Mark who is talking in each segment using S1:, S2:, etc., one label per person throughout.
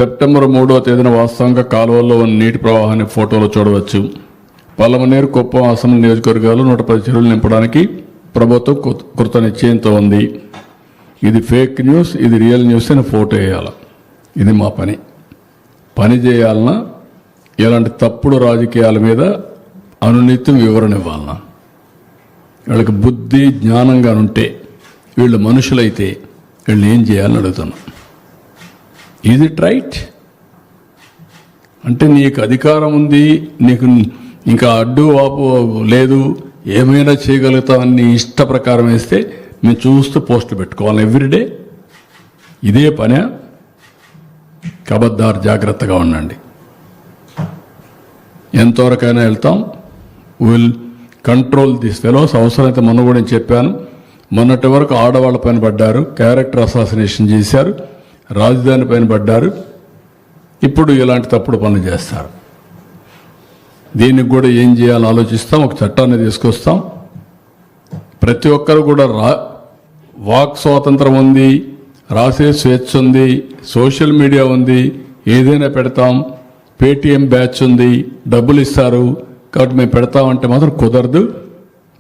S1: September 3వ తేదీన వాస్తవంగా కాలువల్లో ఉన్న నీటి ప్రవాహాన్ని ఫోటోలో చూడవచ్చు. పల్లమనేరు, కుప్పం అసెంబ్లీ నియోజకవర్గాలు 110 చెరువులు నింపడానికి ప్రభుత్వం కృత నిశ్చయంతో ఉంది. ఇది ఫేక్ న్యూస్, ఇది రియల్ న్యూస్ అని ఫోటో వేయాలి. ఇది మా పని చేయాలన్నా ఇలాంటి తప్పుడు రాజకీయాల మీద అనునిత్యం వివరణ ఇవ్వాలన్నా, వీళ్ళకి బుద్ధి జ్ఞానంగా ఉంటే, వీళ్ళు మనుషులైతే వీళ్ళు ఏం చేయాలని అడుగుతున్నా. Is it right? అంటే నీకు అధికారం ఉంది, నీకు ఇంకా అడ్డు వాపు లేదు, ఏమైనా చేయగలుగుతామని నీ ఇష్ట ప్రకారం వేస్తే మేము చూస్తూ పోస్టులు పెట్టుకోవాలి ఎవ్రీడే. ఇదే పనే. కబద్దారు, జాగ్రత్తగా ఉండండి. ఎంతవరకైనా వెళ్తాం. Will control this fellows. అవసరమైతే మొన్న కూడా నేను చెప్పాను, మొన్నటి వరకు ఆడవాళ్ళ పైన పడ్డారు, క్యారెక్టర్ అసాసినేషన్ చేశారు, రాజధాని పైన పడ్డారు, ఇప్పుడు ఇలాంటి తప్పుడు పనులు చేస్తారు. దీనికి కూడా ఏం చేయాలో ఆలోచిస్తాం. ఒక చట్టాన్ని తీసుకొస్తాం. ప్రతి ఒక్కరు కూడా వాక్ స్వాతంత్రం ఉంది, రాసే స్వేచ్ఛ ఉంది, సోషల్ మీడియా ఉంది, ఏదైనా పెడతాం. పేటీఎం బ్యాచ్ ఉంది, డబ్బులు ఇస్తారు కాబట్టి మేము పెడతామంటే మాత్రం కుదరదు.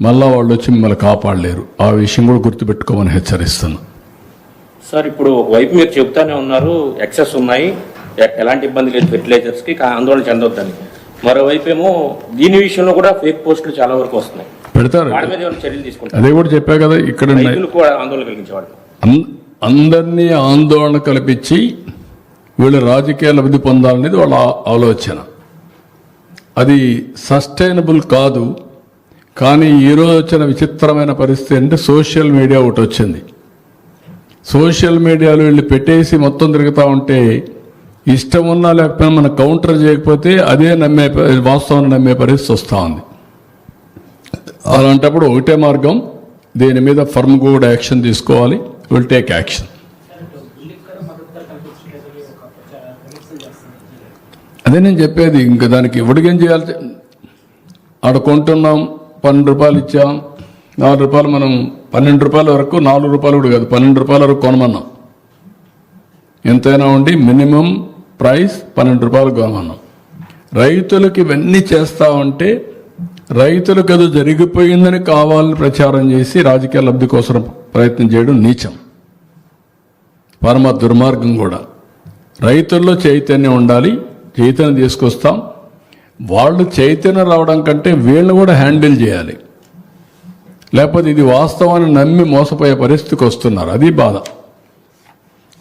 S1: మళ్ళా వాళ్ళు వచ్చి మిమ్మల్ని కాపాడలేరు. ఆ విషయం కూడా గుర్తుపెట్టుకోమని హెచ్చరిస్తున్నాం.
S2: సార్, ఇప్పుడు ఒకవైపు మీరు చెబుతానే ఉన్నారు ఎక్సెస్ ఉన్నాయి, ఎలాంటి ఇబ్బంది లేదు ఫెర్టిలైజర్స్కి, ఆందోళన చెందొద్దని. మరోవైపు ఏమో దీని విషయంలో కూడా ఫేక్ పోస్టులు చాలా వరకు వస్తున్నాయి,
S1: పెడతారు.
S2: వాడి మీద చర్యలు తీసుకుంటారు.
S1: అదే కూడా చెప్పా కదా, ఇక్కడ
S2: కూడా ఆందోళన కలిగించేవాడు.
S1: అందరినీ ఆందోళన కల్పించి వీళ్ళు రాజకీయ లబ్ధి పొందాలనేది వాళ్ళ ఆలోచన. అది సస్టైనబుల్ కాదు. కానీ ఈరోజు వచ్చిన విచిత్రమైన పరిస్థితి అంటే సోషల్ మీడియా ఒకటి వచ్చింది. సోషల్ మీడియాలో వీళ్ళు పెట్టేసి మొత్తం తిరుగుతూ ఉంటే ఇష్టం ఉన్నా లేకపోయినా మనం కౌంటర్ చేయకపోతే అదే వాస్తవాన్ని నమ్మే పరిస్థితి వస్తూ ఉంది. అలాంటప్పుడు ఒకటే మార్గం, దీని మీద ఫర్మ్ కూడా యాక్షన్ తీసుకోవాలి. Will take action. అదే నేను చెప్పేది. ఇంకా దానికి ఇవ్వడికేం చేయాలి? ఆడ కొంటున్నాం, 12 రూపాయలు ఇచ్చాం, 4 రూపాయలు మనం 12 రూపాయల వరకు, 4 రూపాయలు కూడా కాదు 12 రూపాయల వరకు కొనమన్నాం. ఎంతైనా ఉండి మినిమం ప్రైస్ 12 రూపాయలు కొనమన్నాం. రైతులకు ఇవన్నీ చేస్తా ఉంటే రైతులకు అది జరిగిపోయిందని కావాలని ప్రచారం చేసి రాజకీయ లబ్ధి కోసం ప్రయత్నం చేయడం నీచం, పరమ దుర్మార్గం కూడా. రైతుల్లో చైతన్యం ఉండాలి, చైతన్యం తీసుకొస్తాం. వాళ్ళు చైతన్యం రావడం కంటే వీళ్ళని కూడా హ్యాండిల్ చేయాలి. లేకపోతే ఇది వాస్తవాన్ని నమ్మి మోసపోయే పరిస్థితికి వస్తున్నారు. అది బాధ.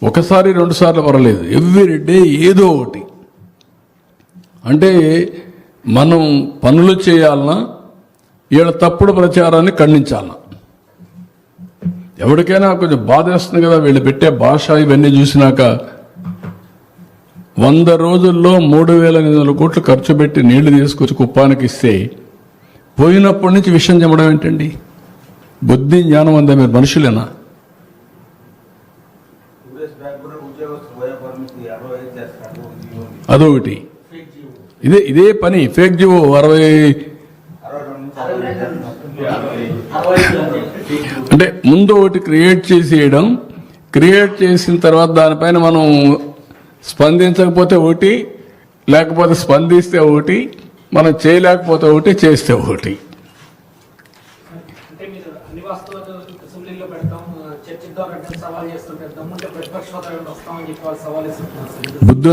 S1: ఒకసారి 2 సార్లు పర్వాలేదు, ఎవ్రీడే ఏదో ఒకటి. అంటే మనం పనులు చేయాలన్నా వీళ్ళ తప్పుడు ప్రచారాన్ని ఖండించాలన్నా. ఎవరికైనా కొంచెం బాధ వేస్తుంది కదా, వీళ్ళు పెట్టే భాష ఇవన్నీ చూసినాక. 100 రోజుల్లో 3,800 కోట్లు ఖర్చు పెట్టి నీళ్లు తీసుకొచ్చి కుప్పానికి ఇస్తే పోయినప్పటి నుంచి విషయం చెప్పడం ఏంటండి? బుద్ధి జ్ఞానం అందా? మీరు మనుషులేనా? అదొకటి. ఇదే పని. ఫేక్ జివో 60 అంటే ముందు ఒకటి క్రియేట్ చేసేయడం, క్రియేట్ చేసిన తర్వాత దానిపైన మనం స్పందించకపోతే ఒకటి, లేకపోతే స్పందిస్తే ఒకటి, మనం చేయలేకపోతే ఒకటి, చేస్తే ఒకటి. బుద్ధి